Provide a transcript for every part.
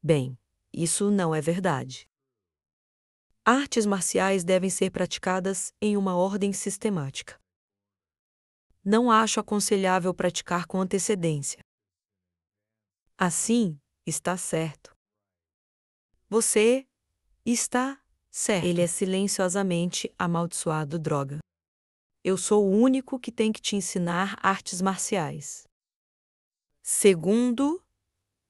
Bem, isso não é verdade. Artes marciais devem ser praticadas em uma ordem sistemática. Não acho aconselhável praticar com antecedência. Assim, está certo. Você está certo. Ele é silenciosamente amaldiçoado droga. Eu sou o único que tem que te ensinar artes marciais. Segundo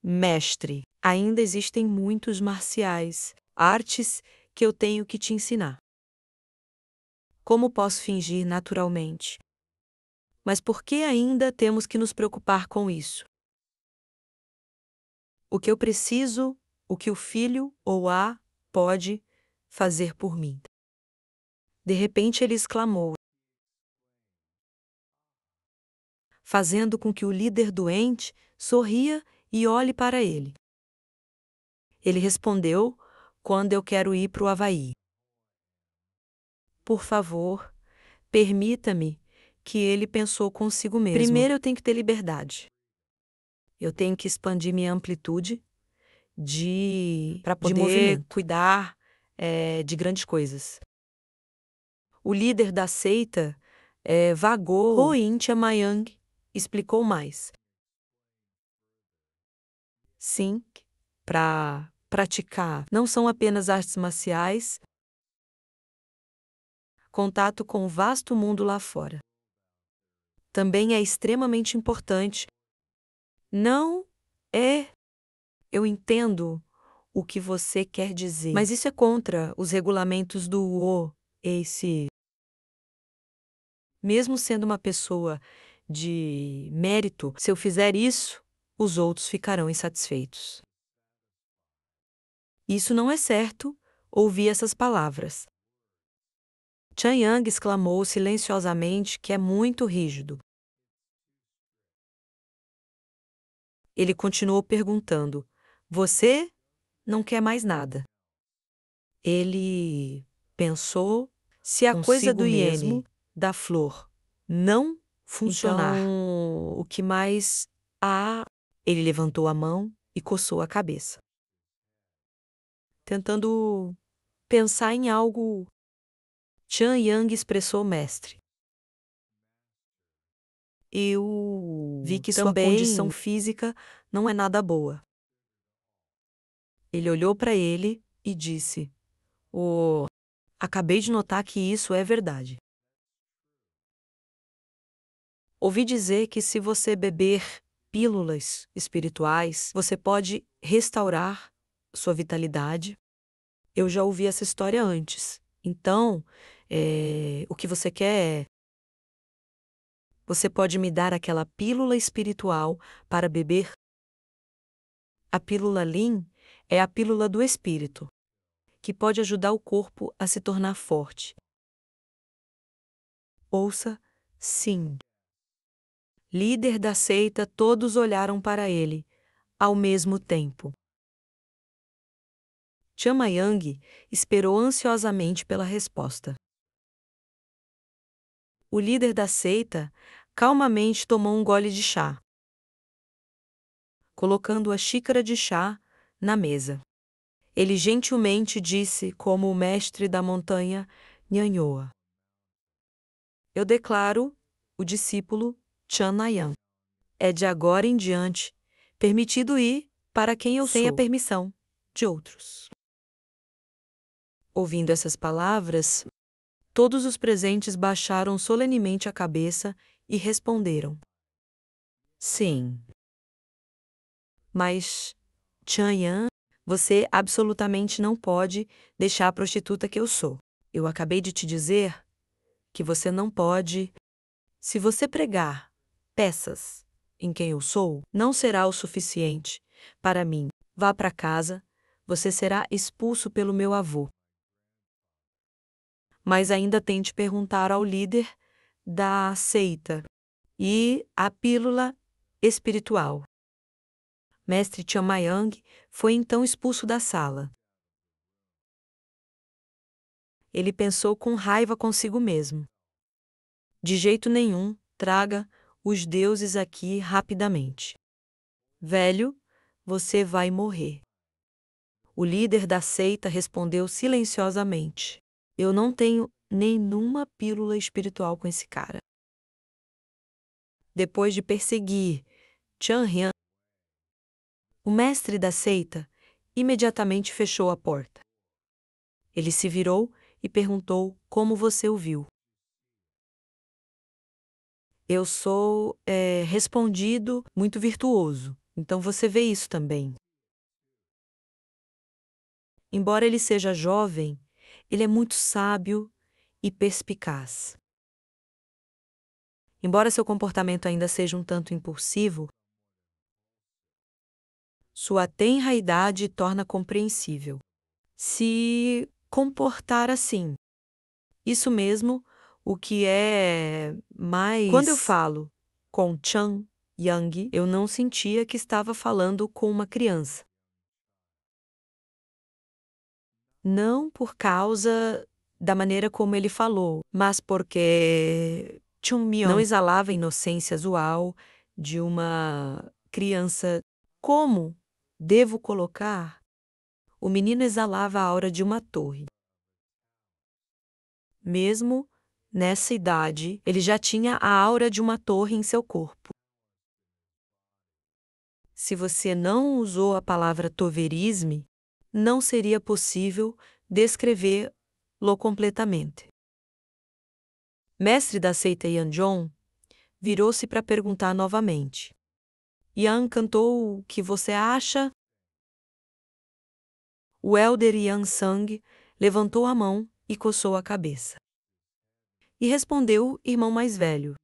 mestre, ainda existem muitos marciais, artes que eu tenho que te ensinar. Como posso fingir naturalmente? Mas por que ainda temos que nos preocupar com isso? O que eu preciso, o que o filho ou a pode fazer por mim. De repente ele exclamou, fazendo com que o líder doente sorria e olhe para ele. Ele respondeu, quando eu quero ir para o Havaí. Por favor, permita-me, que ele pensou consigo mesmo. Primeiro eu tenho que ter liberdade. Eu tenho que expandir minha amplitude para poder cuidar de grandes coisas. O líder da seita vagou. Roin Chamayang explicou mais. Sim, para praticar não são apenas artes marciais, contato com o vasto mundo lá fora. Também é extremamente importante. Não é. Eu entendo o que você quer dizer, mas isso é contra os regulamentos do OAC. Mesmo sendo uma pessoa de mérito, se eu fizer isso, os outros ficarão insatisfeitos. Isso não é certo, ouvi essas palavras. Chan Yang exclamou silenciosamente que é muito rígido. Ele continuou perguntando, você não quer mais nada? Ele pensou, se a coisa do iene, da flor, não funcionar, então, o que mais há? Ele levantou a mão e coçou a cabeça. Tentando pensar em algo, Chan Yang expressou mestre. Eu vi que sua condição física não é nada boa. Ele olhou para ele e disse, acabei de notar que isso é verdade. Ouvi dizer que se você beber pílulas espirituais, você pode restaurar sua vitalidade. Eu já ouvi essa história antes. Então, o que você quer é... Você pode me dar aquela pílula espiritual para beber? A pílula Lin é a pílula do espírito, que pode ajudar o corpo a se tornar forte. Ouça, sim. Líder da seita, todos olharam para ele, ao mesmo tempo. Chamayang esperou ansiosamente pela resposta. O líder da seita calmamente tomou um gole de chá, colocando a xícara de chá na mesa. Ele gentilmente disse como o mestre da montanha Nhanhoa. Eu declaro o discípulo Chanayan. É de agora em diante permitido ir para quem eu sou, sem a permissão de outros. Ouvindo essas palavras, todos os presentes baixaram solenemente a cabeça e responderam. Sim. Mas, Chanyan, você absolutamente não pode deixar a prostituta que eu sou. Eu acabei de te dizer que você não pode. Se você pregar peças em quem eu sou, não será o suficiente para mim. Vá para casa, você será expulso pelo meu avô. Mas ainda tente perguntar ao líder da seita e a pílula espiritual. Mestre Chamayang foi então expulso da sala. Ele pensou com raiva consigo mesmo. De jeito nenhum, traga os deuses aqui rapidamente. Velho, você vai morrer. O líder da seita respondeu silenciosamente: Eu não tenho nenhuma pílula espiritual com esse cara. Depois de perseguir Chan Hian, o mestre da seita imediatamente fechou a porta. Ele se virou e perguntou como você o viu. Eu sou respondido, muito virtuoso. Então você vê isso também. Embora ele seja jovem, ele é muito sábio e perspicaz. Embora seu comportamento ainda seja um tanto impulsivo, sua tenra idade torna compreensível. Se comportar assim. Isso mesmo, o que é mais... Quando eu falo com Chan Yang, eu não sentia que estava falando com uma criança. Não por causa da maneira como ele falou, mas porque Chun Myung não exalava a inocência usual de uma criança. Como devo colocar? O menino exalava a aura de uma torre. Mesmo nessa idade, ele já tinha a aura de uma torre em seu corpo. Se você não usou a palavra toverisme, não seria possível descrevê-lo completamente. Mestre da seita Yanjong virou-se para perguntar novamente. Yan cantou o que você acha? O elder Yan Sang levantou a mão e coçou a cabeça. E respondeu o irmão mais velho.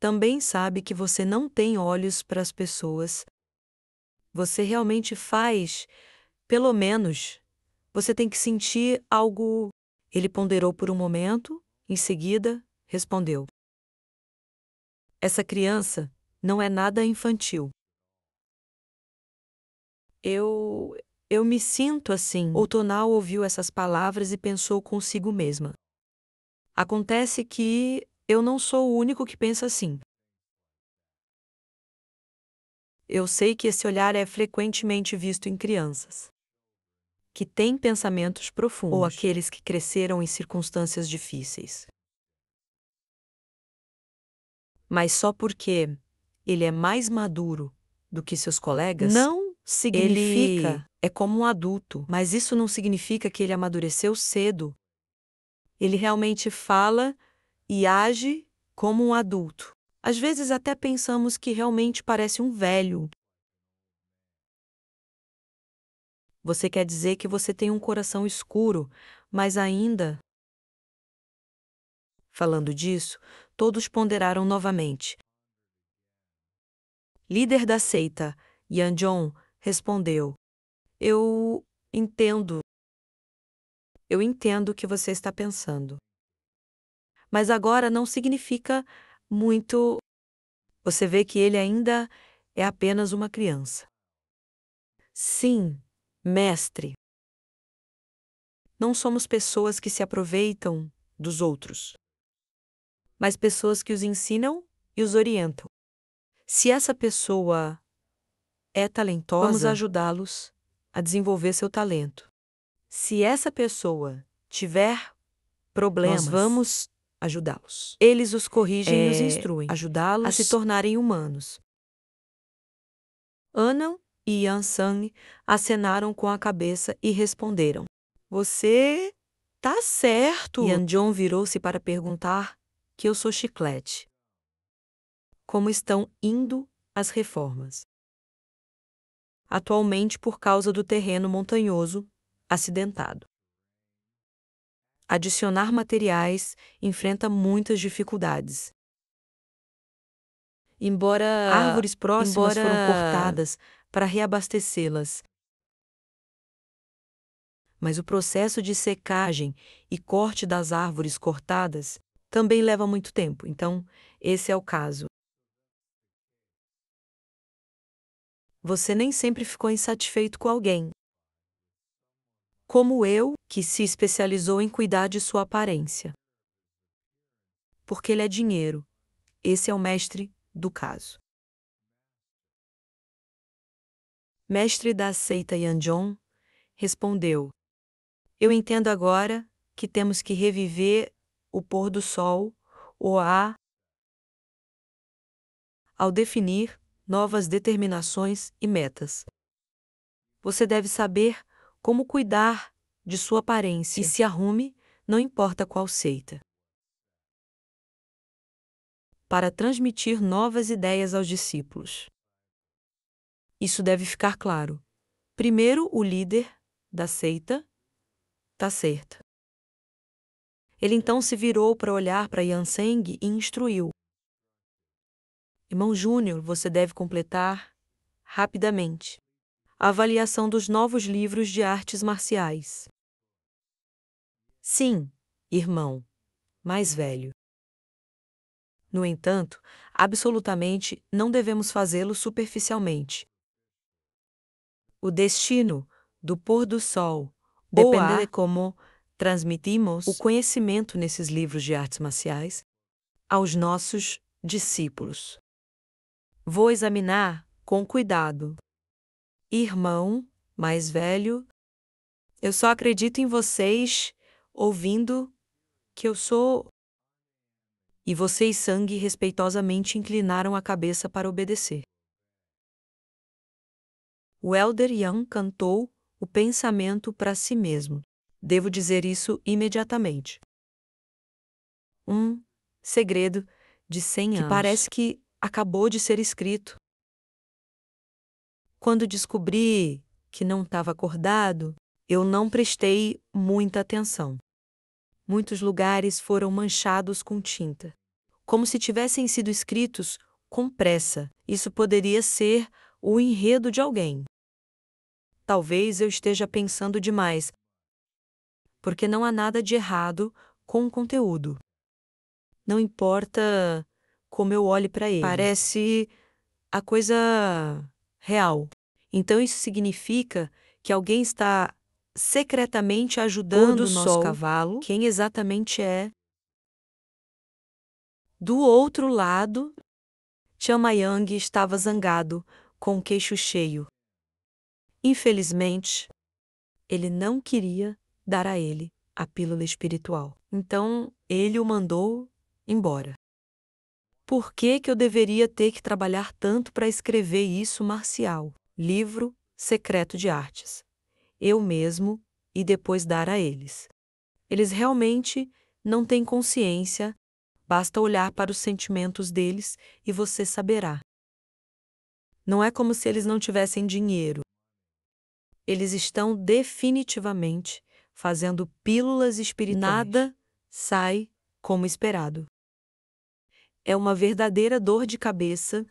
Também sabe que você não tem olhos para as pessoas. Você realmente faz, pelo menos, você tem que sentir algo. Ele ponderou por um momento, em seguida, respondeu. Essa criança não é nada infantil. Eu me sinto assim. O Tonal ouviu essas palavras e pensou consigo mesma. Acontece que eu não sou o único que pensa assim. Eu sei que esse olhar é frequentemente visto em crianças que têm pensamentos profundos, ou aqueles que cresceram em circunstâncias difíceis. Mas só porque ele é mais maduro do que seus colegas, não significa ele é como um adulto, mas isso não significa que ele amadureceu cedo. Ele realmente fala e age como um adulto. Às vezes até pensamos que realmente parece um velho. Você quer dizer que você tem um coração escuro, mas ainda... Falando disso, todos ponderaram novamente. Líder da seita, Yanjong, respondeu. Eu entendo. Eu entendo o que você está pensando. Mas agora não significa muito... Você vê que ele ainda é apenas uma criança. Sim, mestre. Não somos pessoas que se aproveitam dos outros, mas pessoas que os ensinam e os orientam. Se essa pessoa é talentosa, vamos ajudá-los a desenvolver seu talento. Se essa pessoa tiver problemas, nós vamos ajudá-los. Eles os corrigem e os instruem, ajudá-los a se tornarem humanos. Anam e Yansang acenaram com a cabeça e responderam. Você tá certo. Yanjong virou-se para perguntar que eu sou chiclete. Como estão indo as reformas? Atualmente por causa do terreno montanhoso, acidentado. Adicionar materiais enfrenta muitas dificuldades. Embora árvores próximas foram cortadas para reabastecê-las, mas o processo de secagem e corte das árvores cortadas também leva muito tempo. Então, esse é o caso. Você nem sempre ficou insatisfeito com alguém. Como eu, que se especializou em cuidar de sua aparência. Porque ele é dinheiro. Esse é o mestre do caso. Mestre da seita Yanjong respondeu: Eu entendo agora que temos que reviver o pôr do sol, ou ao definir novas determinações e metas. Você deve saber como cuidar de sua aparência e se arrume, não importa qual seita. Para transmitir novas ideias aos discípulos. Isso deve ficar claro. Primeiro, o líder da seita está certo. Ele então se virou para olhar para Yanseng e instruiu: Irmão Júnior, você deve completar rapidamente a avaliação dos novos livros de artes marciais. Sim, irmão, mais velho. No entanto, absolutamente não devemos fazê-lo superficialmente. O destino do pôr do sol depende de como transmitimos o conhecimento nesses livros de artes marciais aos nossos discípulos. Vou examinar com cuidado. Irmão mais velho, eu só acredito em vocês ouvindo que eu sou. E você e Sangue respeitosamente inclinaram a cabeça para obedecer. O elder Yang cantou o pensamento para si mesmo. Devo dizer isso imediatamente. Um segredo de 100 anos que parece que acabou de ser escrito. Quando descobri que não estava acordado, eu não prestei muita atenção. Muitos lugares foram manchados com tinta, como se tivessem sido escritos com pressa. Isso poderia ser o enredo de alguém. Talvez eu esteja pensando demais, porque não há nada de errado com o conteúdo. Não importa como eu olhe para ele. Parece a coisa real. Então isso significa que alguém está secretamente ajudando o nosso cavalo. Quem exatamente é? Do outro lado, Chamayang estava zangado, com o queixo cheio. Infelizmente, ele não queria dar a ele a pílula espiritual. Então, ele o mandou embora. Por que eu deveria ter que trabalhar tanto para escrever isso marcial? Livro secreto de artes. Eu mesmo e depois dar a eles. Eles realmente não têm consciência, basta olhar para os sentimentos deles e você saberá. Não é como se eles não tivessem dinheiro. Eles estão definitivamente fazendo pílulas espirituais. Nada sai como esperado. É uma verdadeira dor de cabeça,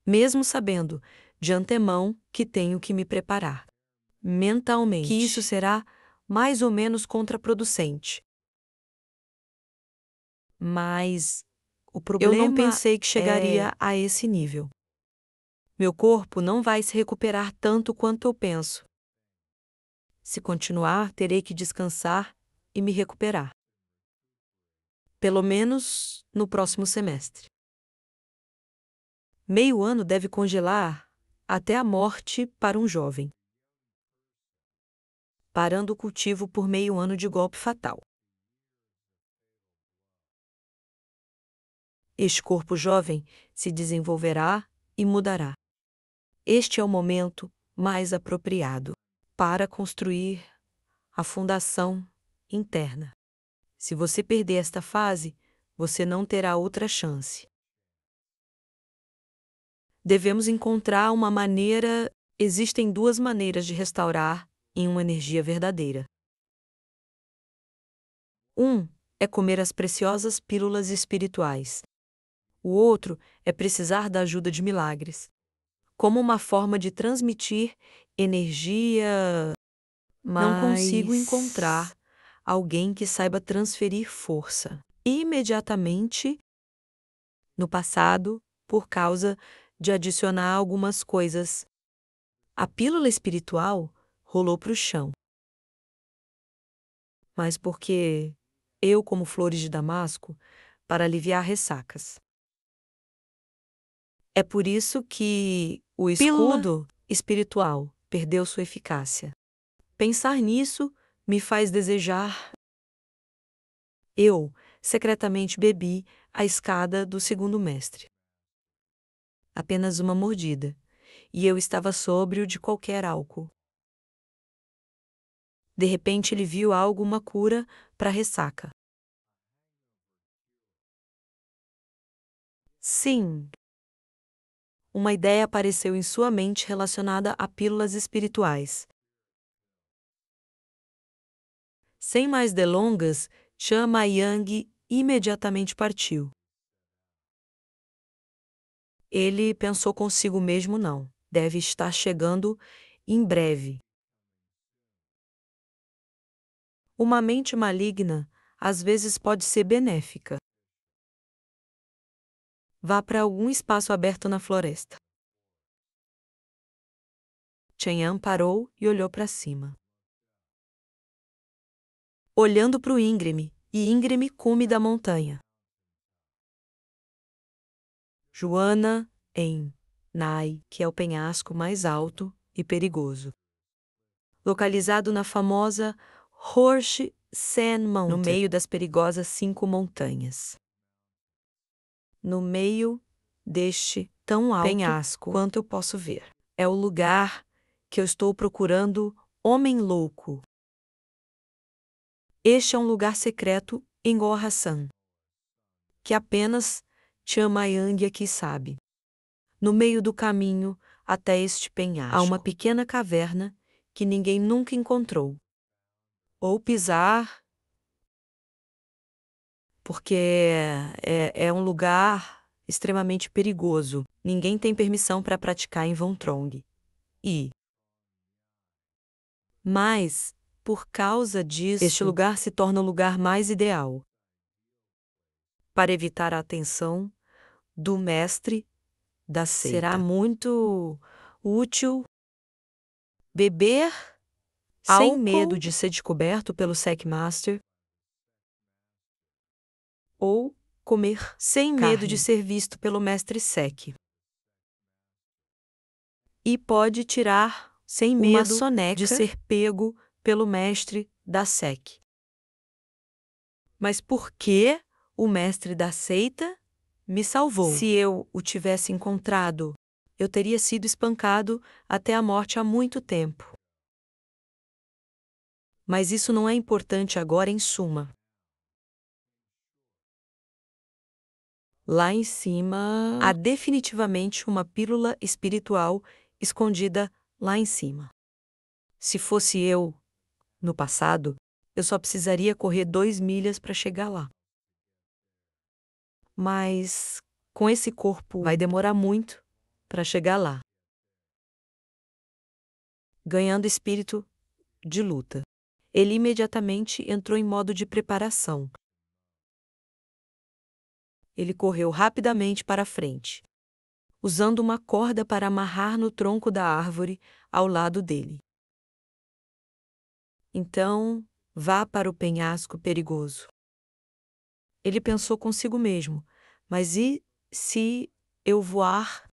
mesmo sabendo de antemão que tenho que me preparar mentalmente, que isso será mais ou menos contraproducente. Mas o problema eu não pensei que chegaria a esse nível. Meu corpo não vai se recuperar tanto quanto eu penso. Se continuar, terei que descansar e me recuperar. Pelo menos no próximo semestre. Meio ano deve congelar até a morte para um jovem. Parando o cultivo por meio ano de golpe fatal. Este corpo jovem se desenvolverá e mudará. Este é o momento mais apropriado para construir a fundação interna. Se você perder esta fase, você não terá outra chance. Devemos encontrar uma maneira. Existem duas maneiras de restaurar em uma energia verdadeira. Um é comer as preciosas pílulas espirituais. O outro é precisar da ajuda de milagres, como uma forma de transmitir energia. Não consigo encontrar alguém que saiba transferir força imediatamente no passado por causa de adicionar algumas coisas. A pílula espiritual rolou para o chão. Mas porque eu, como flores de damasco, para aliviar ressacas. É por isso que o escudo espiritual perdeu sua eficácia. Pensar nisso me faz desejar. Eu, secretamente, bebi a escada do segundo mestre. Apenas uma mordida, e eu estava sóbrio de qualquer álcool. De repente ele viu algo, uma cura para ressaca. Sim. Uma ideia apareceu em sua mente relacionada a pílulas espirituais. Sem mais delongas, Chan Ma-yang imediatamente partiu. Ele pensou consigo mesmo, não. Deve estar chegando em breve. Uma mente maligna às vezes pode ser benéfica. Vá para algum espaço aberto na floresta. Chen Yan parou e olhou para cima. Olhando para o íngreme e íngreme cume da montanha. Joana, em Nai, que é o penhasco mais alto e perigoso. Localizado na famosa Horseshoe Mountain, no meio das perigosas 5 montanhas. No meio deste tão alto penhasco quanto eu posso ver. É o lugar que eu estou procurando, homem louco. Este é um lugar secreto em Gohasan, que apenas Chan Ma-yang aqui sabe. No meio do caminho até este penhasco, há uma pequena caverna que ninguém nunca encontrou. Ou pisar, porque é um lugar extremamente perigoso. Ninguém tem permissão para praticar em Vontrong. Mas, por causa disso, este lugar se torna o lugar mais ideal para evitar a atenção do mestre da seita. Será muito útil beber sem medo de ser descoberto pelo Sekmaster ou comer sem medo de ser visto pelo mestre Sek. E pode tirar sem medo de ser pego pelo mestre da Sek. Mas por que o mestre da seita me salvou? Se eu o tivesse encontrado, eu teria sido espancado até a morte há muito tempo. Mas isso não é importante agora, em suma. Lá em cima, há definitivamente uma pílula espiritual escondida lá em cima. Se fosse eu, no passado, eu só precisaria correr 2 milhas para chegar lá. Mas, com esse corpo, vai demorar muito para chegar lá. Ganhando espírito de luta. Ele imediatamente entrou em modo de preparação. Ele correu rapidamente para a frente, usando uma corda para amarrar no tronco da árvore ao lado dele. Então, vá para o penhasco perigoso. Ele pensou consigo mesmo, mas e se eu voar?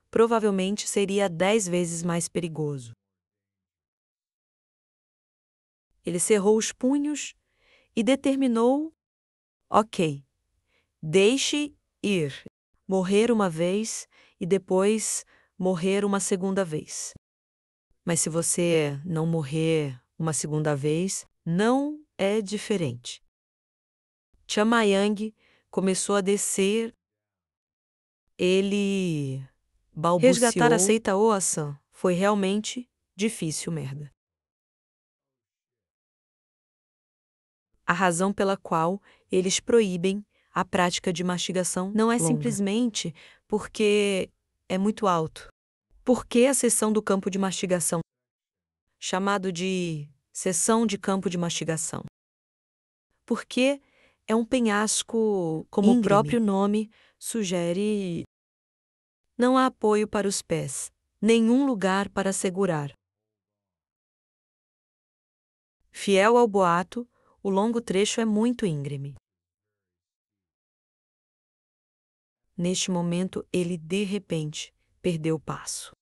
Provavelmente seria 10 vezes mais perigoso. Ele cerrou os punhos e determinou: ok, deixe ir. Morrer uma vez e depois morrer uma segunda vez. Mas se você não morrer uma segunda vez, não é diferente. Chan Ma-yang começou a descer. Ele balbuciou. Resgatar a seita Oasan foi realmente difícil, merda. A razão pela qual eles proíbem a prática de mastigação não é simplesmente porque é muito alto. Por que a seção do campo de mastigação? Chamado de seção de campo de mastigação. Porque é um penhasco, como íngreme. O próprio nome sugere, não há apoio para os pés, nenhum lugar para segurar. Fiel ao boato, o longo trecho é muito íngreme. Neste momento, ele de repente perdeu o passo.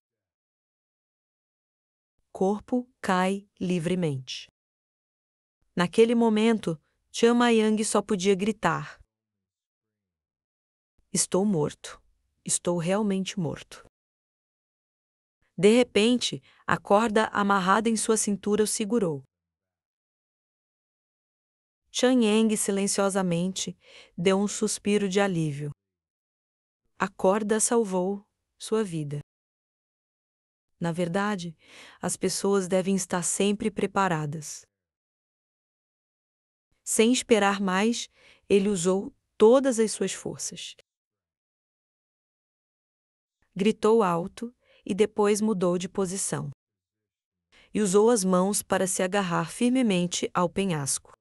corpo cai livremente. Naquele momento, Tian Mayang só podia gritar: estou morto. Estou realmente morto. De repente, a corda amarrada em sua cintura o segurou. Tian Yang silenciosamente deu um suspiro de alívio. A corda salvou sua vida. Na verdade, as pessoas devem estar sempre preparadas. Sem esperar mais, ele usou todas as suas forças. Gritou alto e depois mudou de posição. E usou as mãos para se agarrar firmemente ao penhasco.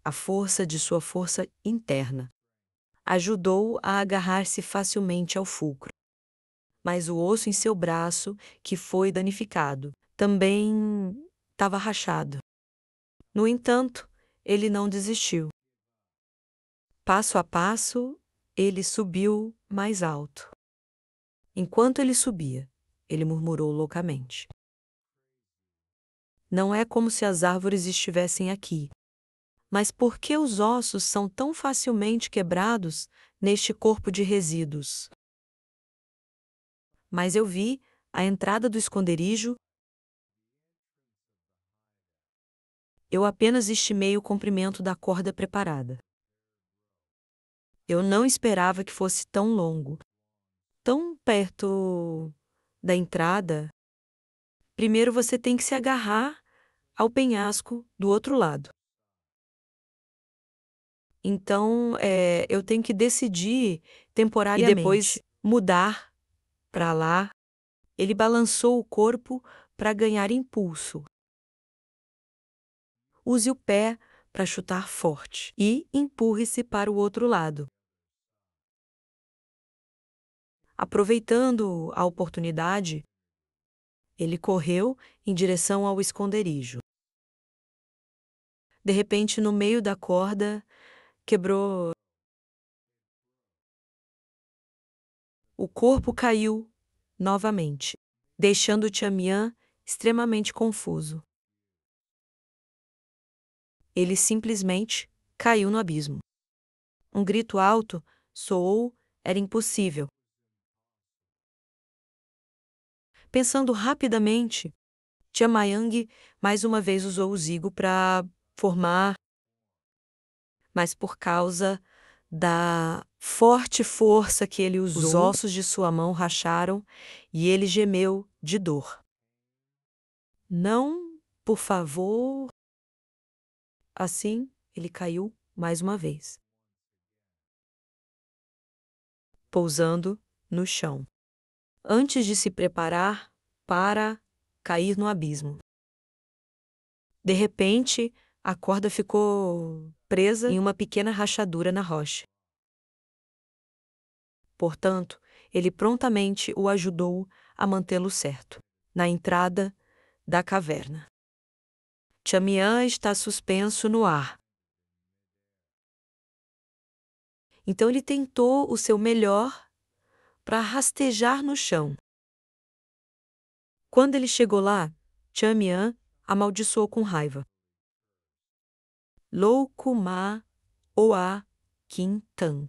A força de sua força interna ajudou a agarrar-se facilmente ao fulcro. Mas o osso em seu braço, que foi danificado, também estava rachado. No entanto, ele não desistiu. Passo a passo, ele subiu mais alto. Enquanto ele subia, ele murmurou loucamente: não é como se as árvores estivessem aqui. Mas por que os ossos são tão facilmente quebrados neste corpo de resíduos? Mas eu vi a entrada do esconderijo. Eu apenas estimei o comprimento da corda preparada. Eu não esperava que fosse tão longo. Tão perto da entrada. Primeiro você tem que se agarrar ao penhasco do outro lado. Então, eu tenho que decidir temporariamente. E depois mudar para lá. Ele balançou o corpo para ganhar impulso. Use o pé para chutar forte e empurre-se para o outro lado. Aproveitando a oportunidade, ele correu em direção ao esconderijo. De repente, no meio da corda, quebrou. O corpo caiu novamente, deixando Tianmian extremamente confuso. Ele simplesmente caiu no abismo. Um grito alto soou, era impossível. Pensando rapidamente, Tian Mayang mais uma vez usou o zigo para formar, mas por causa da forte força que ele usou, os ossos de sua mão racharam e ele gemeu de dor. Não, por favor. Assim, ele caiu mais uma vez, pousando no chão, antes de se preparar para cair no abismo. De repente, a corda ficou presa em uma pequena rachadura na rocha. Portanto, ele prontamente o ajudou a mantê-lo certo, na entrada da caverna. Tianmian está suspenso no ar. Então ele tentou o seu melhor para rastejar no chão. Quando ele chegou lá, Tianmian amaldiçoou com raiva. Louco Ma Oa Quintan.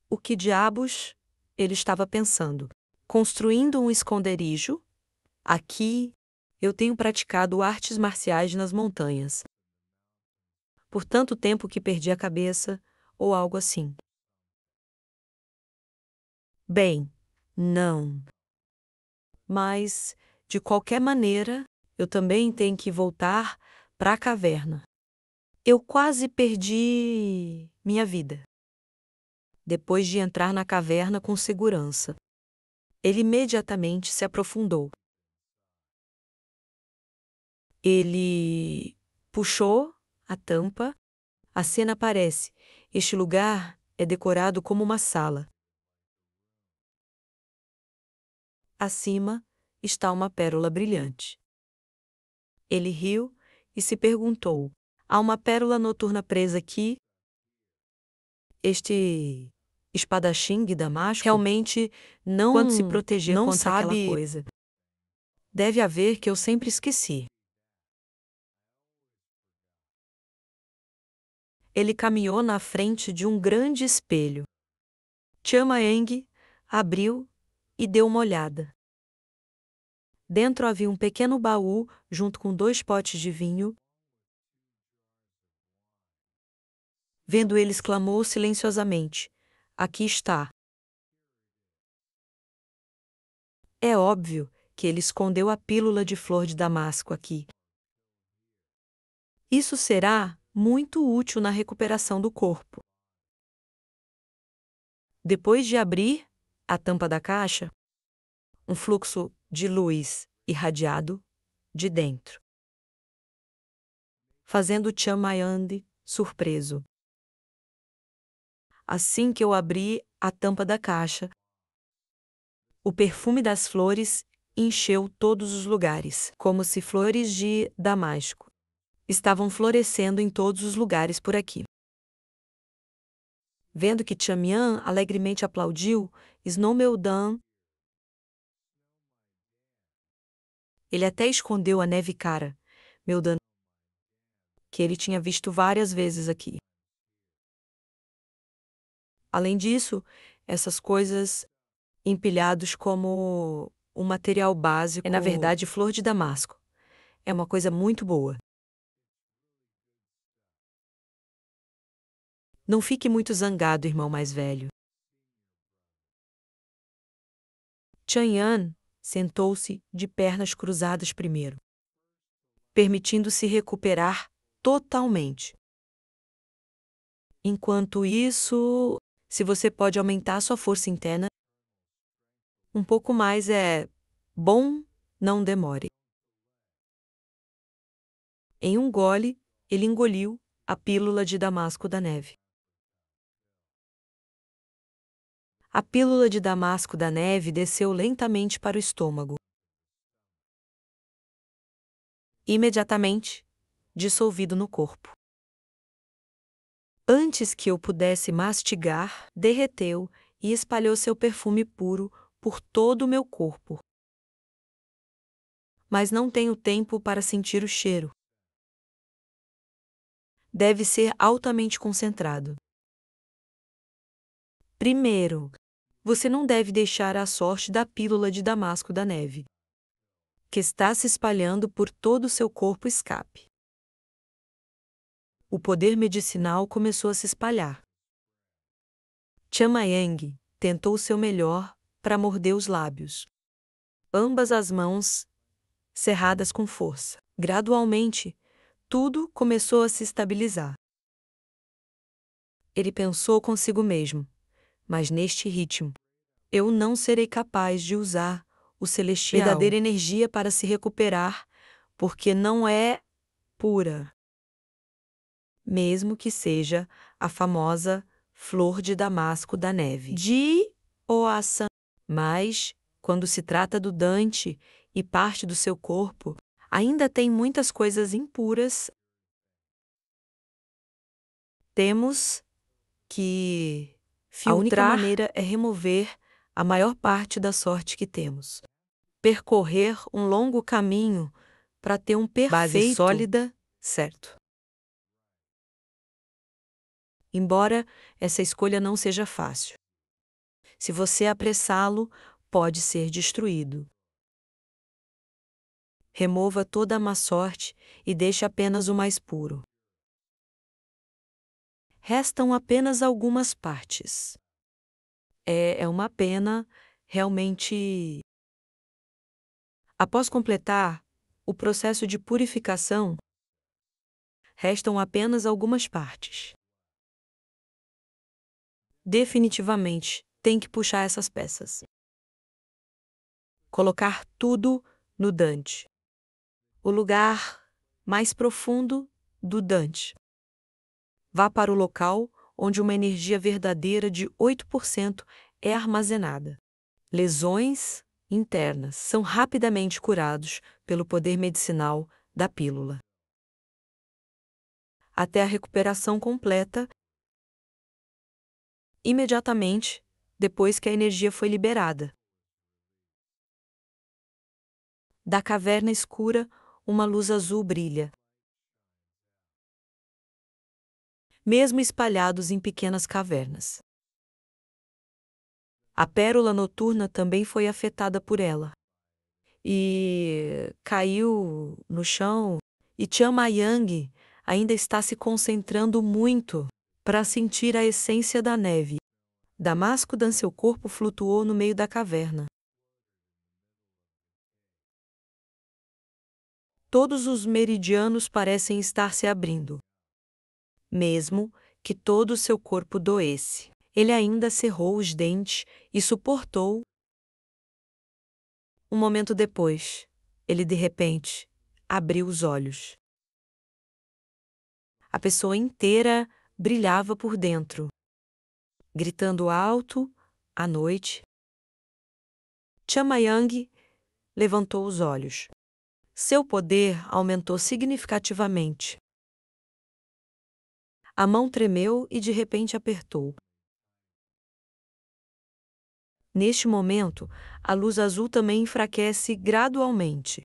O que diabos ele estava pensando? Construindo um esconderijo? Aqui eu tenho praticado artes marciais nas montanhas. Por tanto tempo que perdi a cabeça, ou algo assim. Bem, não. Mas, de qualquer maneira, eu também tenho que voltar para a caverna. Eu quase perdi minha vida. Depois de entrar na caverna com segurança, ele imediatamente se aprofundou. Ele puxou a tampa. A cena aparece. Este lugar é decorado como uma sala. Acima está uma pérola brilhante. Ele riu e se perguntou: há uma pérola noturna presa aqui? Este espadachim de Damasco realmente não, quando se proteger não contra aquela coisa. Deve haver que eu sempre esqueci. Ele caminhou na frente de um grande espelho. Chama-Eng abriu e deu uma olhada. Dentro havia um pequeno baú junto com 2 potes de vinho. Vendo ele, exclamou silenciosamente: "Aqui está." É óbvio que ele escondeu a pílula de flor de damasco aqui. Isso será muito útil na recuperação do corpo. Depois de abrir a tampa da caixa, um fluxo de luz irradiado de dentro, fazendo Chamayande surpreso. Assim que eu abri a tampa da caixa, o perfume das flores encheu todos os lugares, como se flores de damasco estavam florescendo em todos os lugares por aqui. Vendo que Chamian alegremente aplaudiu, Snowmeldan. Ele até escondeu a neve cara, Meldan, que ele tinha visto várias vezes aqui. Além disso, essas coisas empilhados como um material básico é, na verdade, flor de damasco. É uma coisa muito boa. Não fique muito zangado, irmão mais velho. Chanyan sentou-se de pernas cruzadas primeiro, permitindo-se recuperar totalmente. Enquanto isso, se você pode aumentar sua força interna, um pouco mais é bom, não demore. Em um gole, ele engoliu a pílula de damasco da neve. A pílula de damasco da neve desceu lentamente para o estômago. Imediatamente, dissolvido no corpo. Antes que eu pudesse mastigar, derreteu e espalhou seu perfume puro por todo o meu corpo. Mas não tenho tempo para sentir o cheiro. Deve ser altamente concentrado. Primeiro, você não deve deixar a sorte da pílula de damasco da neve, que está se espalhando por todo o seu corpo, escape. O poder medicinal começou a se espalhar. Chamayang tentou seu melhor para morder os lábios. Ambas as mãos cerradas com força. Gradualmente, tudo começou a se estabilizar. Ele pensou consigo mesmo: mas neste ritmo, eu não serei capaz de usar o celestial, verdadeira energia para se recuperar, porque não é pura. Mesmo que seja a famosa flor de damasco da neve. De Oasan. Mas, quando se trata do Dante e parte do seu corpo, ainda tem muitas coisas impuras. Temos que filtrar. A única maneira é remover a maior parte da sorte que temos. Percorrer um longo caminho para ter base sólida, certo. Embora essa escolha não seja fácil. Se você apressá-lo, pode ser destruído. Remova toda a má sorte e deixe apenas o mais puro. Restam apenas algumas partes. É uma pena, realmente. Após completar o processo de purificação, restam apenas algumas partes. Definitivamente, tem que puxar essas peças. Colocar tudo no Dante. O lugar mais profundo do Dante. Vá para o local onde uma energia verdadeira de 8% é armazenada. Lesões internas são rapidamente curados pelo poder medicinal da pílula. Até a recuperação completa, imediatamente depois que a energia foi liberada. Da caverna escura, uma luz azul brilha. Mesmo espalhados em pequenas cavernas. A pérola noturna também foi afetada por ela. E caiu no chão, e Tian Mayang ainda está se concentrando muito para sentir a essência da neve. Damasco Dan seu corpo flutuou no meio da caverna. Todos os meridianos parecem estar se abrindo. Mesmo que todo o seu corpo doesse, ele ainda cerrou os dentes e suportou. Um momento depois, ele de repente abriu os olhos. A pessoa inteira brilhava por dentro, gritando alto, à noite. Tian Mayang levantou os olhos. Seu poder aumentou significativamente. A mão tremeu e de repente apertou. Neste momento, a luz azul também enfraquece gradualmente.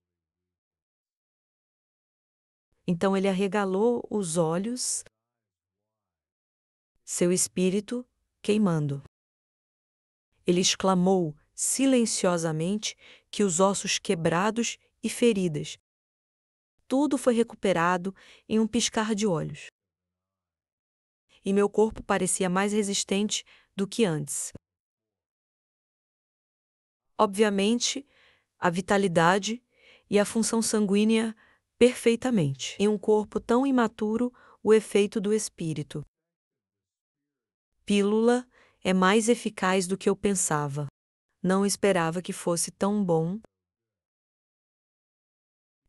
Então ele arregalou os olhos, seu espírito queimando. Ele exclamou silenciosamente que os ossos quebrados e feridas. Tudo foi recuperado em um piscar de olhos. E meu corpo parecia mais resistente do que antes. Obviamente, a vitalidade e a função sanguínea perfeitamente. Em um corpo tão imaturo, o efeito do espírito. Pílula é mais eficaz do que eu pensava. Não esperava que fosse tão bom.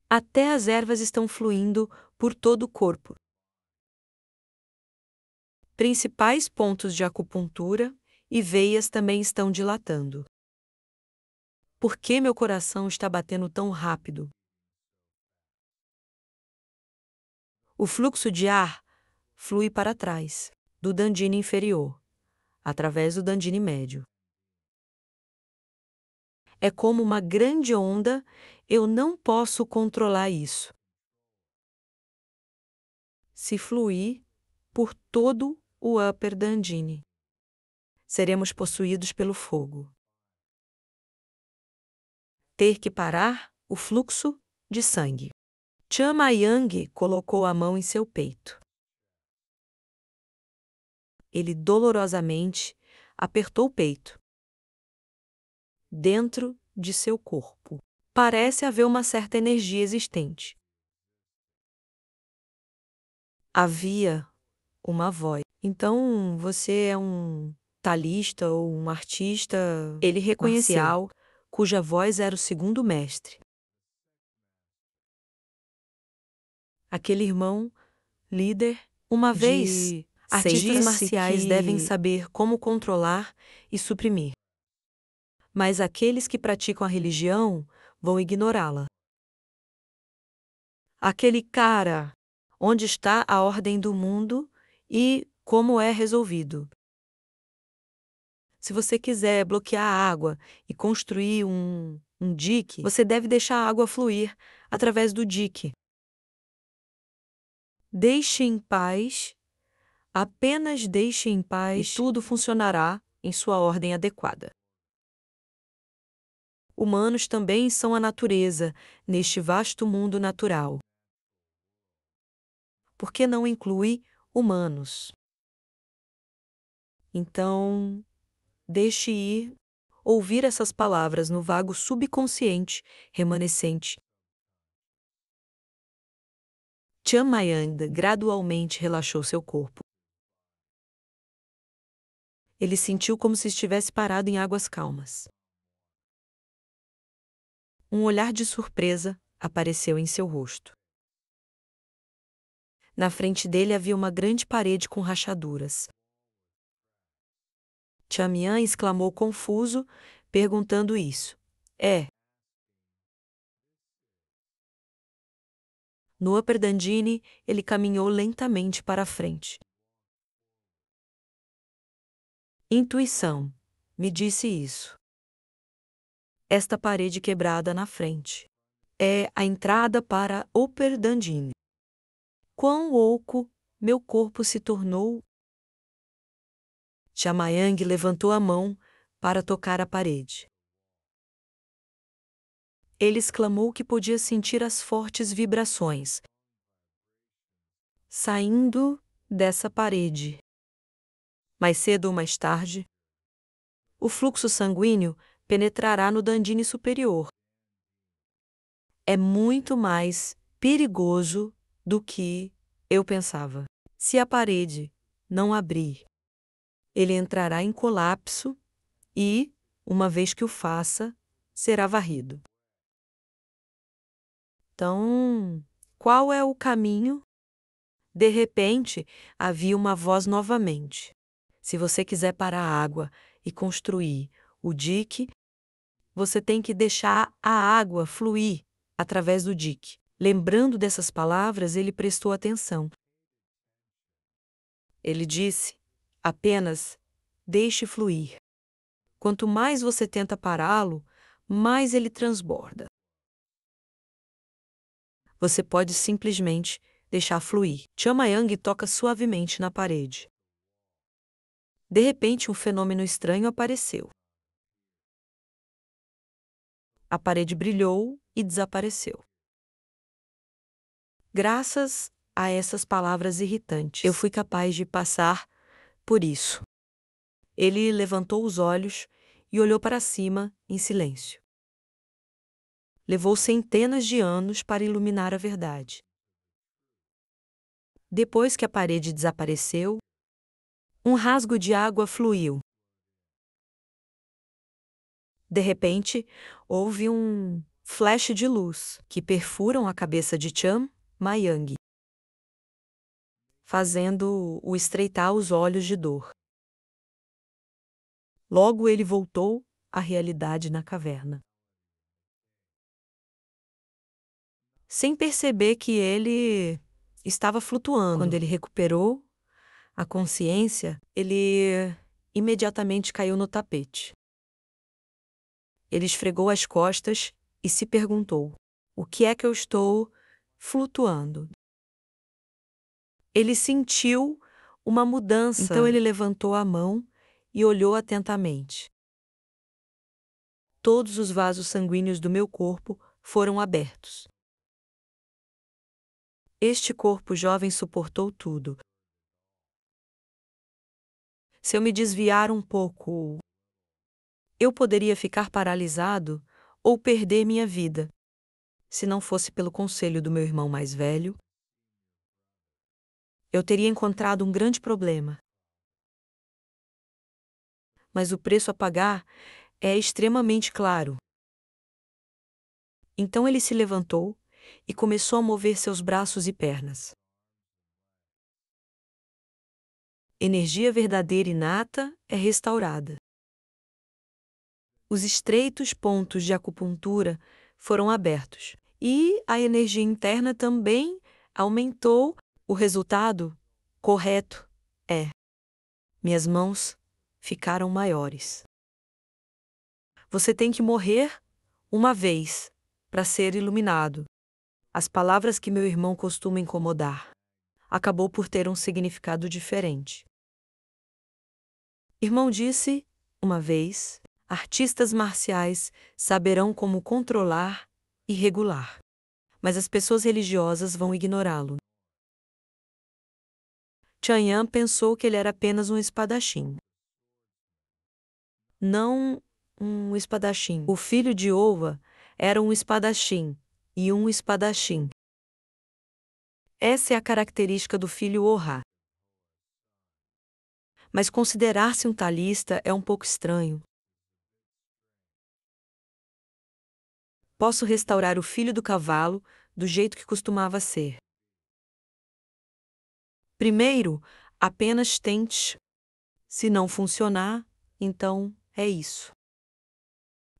Até as ervas estão fluindo por todo o corpo. Principais pontos de acupuntura e veias também estão dilatando. Por que meu coração está batendo tão rápido? O fluxo de ar flui para trás, do dandine inferior, através do dandine médio. É como uma grande onda, eu não posso controlar isso. Se fluir por todo o upper dandine, seremos possuídos pelo fogo. Ter que parar o fluxo de sangue. Tian Mayang colocou a mão em seu peito. Ele dolorosamente apertou o peito. Dentro de seu corpo, parece haver uma certa energia existente. Havia uma voz. Então, você é um talista ou um artista ele reconheceu, marcial, cuja voz era o segundo mestre. Aquele irmão, líder, uma vez, artistas marciais devem saber como controlar e suprimir. Mas aqueles que praticam a religião vão ignorá-la. Aquele cara, onde está a ordem do mundo e como é resolvido? Se você quiser bloquear a água e construir um dique, você deve deixar a água fluir através do dique. Deixe em paz, apenas deixe em paz, e tudo funcionará em sua ordem adequada. Humanos também são a natureza neste vasto mundo natural. Por que não inclui humanos? Então, deixe ir, ouvir essas palavras no vago subconsciente remanescente. Tian Mayang gradualmente relaxou seu corpo. Ele sentiu como se estivesse parado em águas calmas. Um olhar de surpresa apareceu em seu rosto. Na frente dele havia uma grande parede com rachaduras. Tian Mian exclamou confuso, perguntando isso. No upper dandine, ele caminhou lentamente para a frente. Intuição me disse isso. Esta parede quebrada na frente. é a entrada para Upper Dandini. Quão oco meu corpo se tornou! Chamayang levantou a mão para tocar a parede. Ele exclamou que podia sentir as fortes vibrações saindo dessa parede. Mais cedo ou mais tarde, o fluxo sanguíneo penetrará no Dandini superior. É muito mais perigoso do que eu pensava. Se a parede não abrir, ele entrará em colapso e, uma vez que o faça, será varrido. Então, qual é o caminho? De repente, havia uma voz novamente. Se você quiser parar a água e construir o dique, você tem que deixar a água fluir através do dique. Lembrando dessas palavras, ele prestou atenção. Ele disse: apenas deixe fluir. Quanto mais você tenta pará-lo, mais ele transborda. Você pode simplesmente deixar fluir. Chamayang toca suavemente na parede. De repente, um fenômeno estranho apareceu. A parede brilhou e desapareceu. Graças a essas palavras irritantes, eu fui capaz de passar por isso. Ele levantou os olhos e olhou para cima em silêncio. Levou centenas de anos para iluminar a verdade. Depois que a parede desapareceu, um rasgo de água fluiu. De repente, houve um flash de luz que perfuram a cabeça de Chamayang, fazendo-o estreitar os olhos de dor. Logo ele voltou à realidade na caverna. Sem perceber que ele estava flutuando. Quando ele recuperou a consciência, ele imediatamente caiu no tapete. Ele esfregou as costas e se perguntou: o que é que eu estou flutuando? Ele sentiu uma mudança. Então ele levantou a mão e olhou atentamente. Todos os vasos sanguíneos do meu corpo foram abertos. Este corpo jovem suportou tudo. Se eu me desviar um pouco, eu poderia ficar paralisado ou perder minha vida. Se não fosse pelo conselho do meu irmão mais velho, eu teria encontrado um grande problema. Mas o preço a pagar é extremamente claro. Então ele se levantou e começou a mover seus braços e pernas. Energia verdadeira inata é restaurada. Os estreitos pontos de acupuntura foram abertos e a energia interna também aumentou. O resultado correto é: minhas mãos ficaram maiores. Você tem que morrer uma vez para ser iluminado. As palavras que meu irmão costuma incomodar acabou por ter um significado diferente. Irmão disse uma vez: artistas marciais saberão como controlar e regular, mas as pessoas religiosas vão ignorá-lo. Chanyan pensou que ele era apenas um espadachim. Não um espadachim. O filho de Owa era um espadachim e um espadachim. Essa é a característica do filho Oha. Mas considerar-se um talista é um pouco estranho. Posso restaurar o filho do cavalo do jeito que costumava ser. Primeiro, apenas tente. Se não funcionar, então é isso.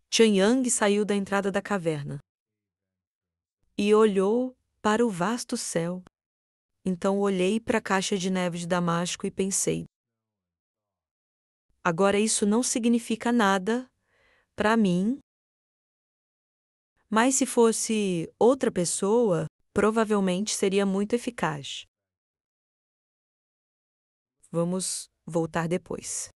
Chanyan saiu da entrada da caverna e olhou para o vasto céu. Então olhei para a caixa de neve de Damasco e pensei: agora isso não significa nada para mim, Mas se fosse outra pessoa, provavelmente seria muito eficaz. Vamos voltar depois.